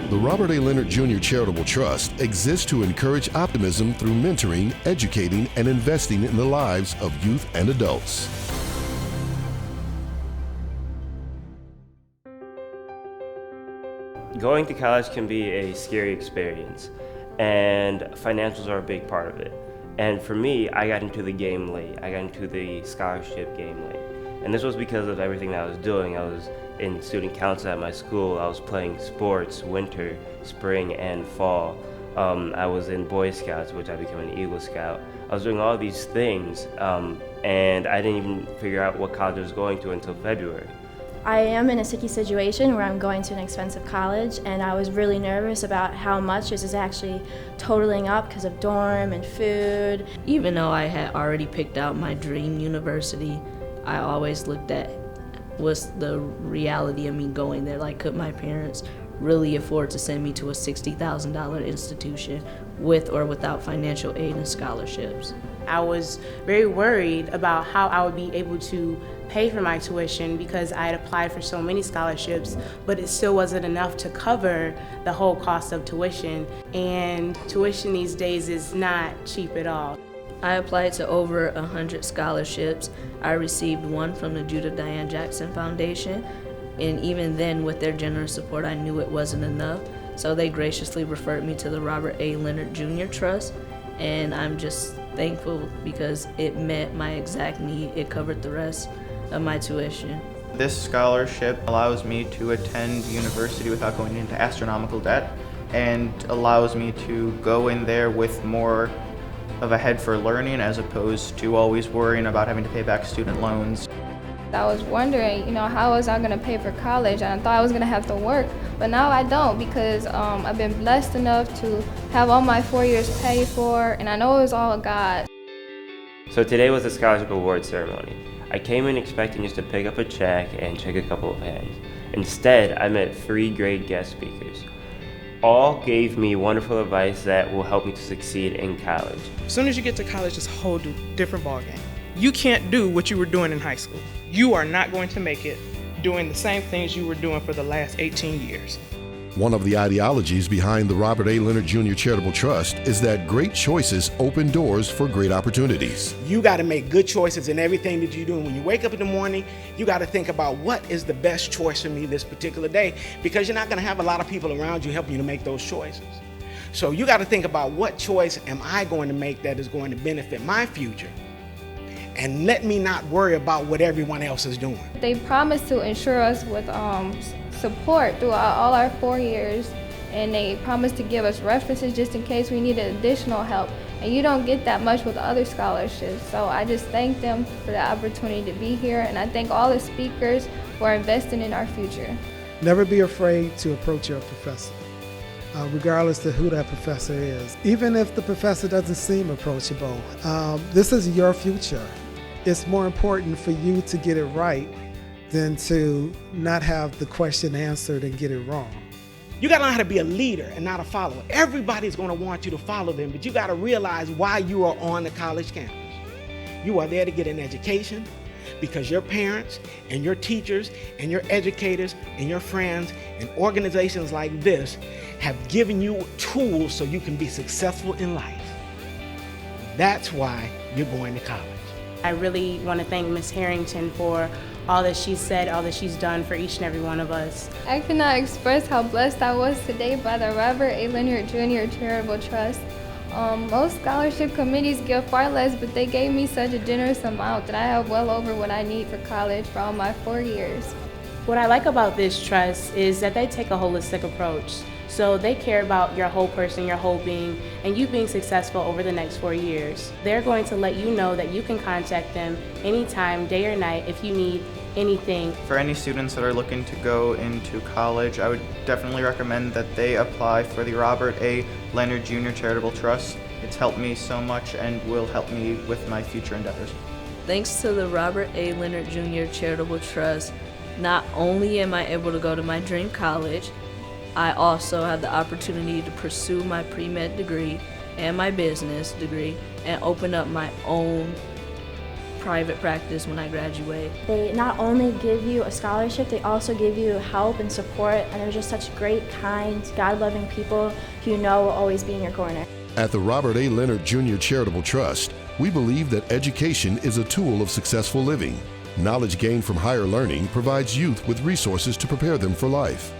The Robert A. Leonard Jr. Charitable Trust exists to encourage optimism through mentoring, educating, and investing in the lives of youth and adults. Going to college can be a scary experience, and financials are a big part of it. And for me, I got into the game late. I got into the scholarship game late. And this was because of everything that I was doing. I was in student council at my school. I was playing sports, winter, spring, and fall. I was in Boy Scouts, which I became an Eagle Scout. I was doing all these things, and I didn't even figure out what college I was going to until February. I am in a sticky situation where I'm going to an expensive college, and I was really nervous about how much this is actually totaling up because of dorm and food. Even though I had already picked out my dream university, I always looked at what's the reality of me going there. Like, could my parents really afford to send me to a $60,000 institution with or without financial aid and scholarships? I was very worried about how I would be able to pay for my tuition because I had applied for so many scholarships, but it still wasn't enough to cover the whole cost of tuition. And tuition these days is not cheap at all. I applied to over 100 scholarships. I received one from the Judith Diane Jackson Foundation, and even then, with their generous support, I knew it wasn't enough. So they graciously referred me to the Robert A. Leonard Jr. Trust, and I'm just thankful because it met my exact need. It covered the rest of my tuition. This scholarship allows me to attend university without going into astronomical debt, and allows me to go in there with more of a head for learning as opposed to always worrying about having to pay back student loans. I was wondering, how was I going to pay for college, and I thought I was going to have to work, but now I don't because I've been blessed enough to have all my 4 years paid for, and I know it was all God. So today was the scholarship award ceremony. I came in expecting just to pick up a check and shake a couple of hands. Instead, I met 3 great guest speakers. All gave me wonderful advice that will help me to succeed in college. As soon as you get to college, it's a whole different ballgame. You can't do what you were doing in high school. You are not going to make it doing the same things you were doing for the last 18 years. One of the ideologies behind the Robert A. Leonard Jr. Charitable Trust is that great choices open doors for great opportunities. You got to make good choices in everything that you do. And when you wake up in the morning, you got to think about what is the best choice for me this particular day, because you're not going to have a lot of people around you helping you to make those choices. So you got to think about what choice am I going to make that is going to benefit my future, and let me not worry about what everyone else is doing. They promised to insure us with support throughout all our 4 years, and they promised to give us references just in case we needed additional help. And you don't get that much with other scholarships. So I just thank them for the opportunity to be here, and I thank all the speakers for investing in our future. Never be afraid to approach your professor, regardless of who that professor is. Even if the professor doesn't seem approachable, this is your future. It's more important for you to get it right than to not have the question answered and get it wrong. You got to learn how to be a leader and not a follower. Everybody's going to want you to follow them, but you got to realize why you are on the college campus. You are there to get an education because your parents and your teachers and your educators and your friends and organizations like this have given you tools so you can be successful in life. That's why you're going to college. I really want to thank Ms. Harrington for all that she's said, all that she's done for each and every one of us. I cannot express how blessed I was today by the Robert A. Leonard Jr. Charitable Trust. Most scholarship committees give far less, but they gave me such a generous amount that I have well over what I need for college for all my 4 years. What I like about this trust is that they take a holistic approach. So they care about your whole person, your whole being, and you being successful over the next 4 years. They're going to let you know that you can contact them anytime, day or night, if you need anything. For any students that are looking to go into college, I would definitely recommend that they apply for the Robert A. Leonard Jr. Charitable Trust. It's helped me so much and will help me with my future endeavors. Thanks to the Robert A. Leonard Jr. Charitable Trust, not only am I able to go to my dream college, I also have the opportunity to pursue my pre-med degree and my business degree and open up my own private practice when I graduate. They not only give you a scholarship, they also give you help and support, and they're just such great, kind, God-loving people who you know will always be in your corner. At the Robert A. Leonard Jr. Charitable Trust, we believe that education is a tool of successful living. Knowledge gained from higher learning provides youth with resources to prepare them for life.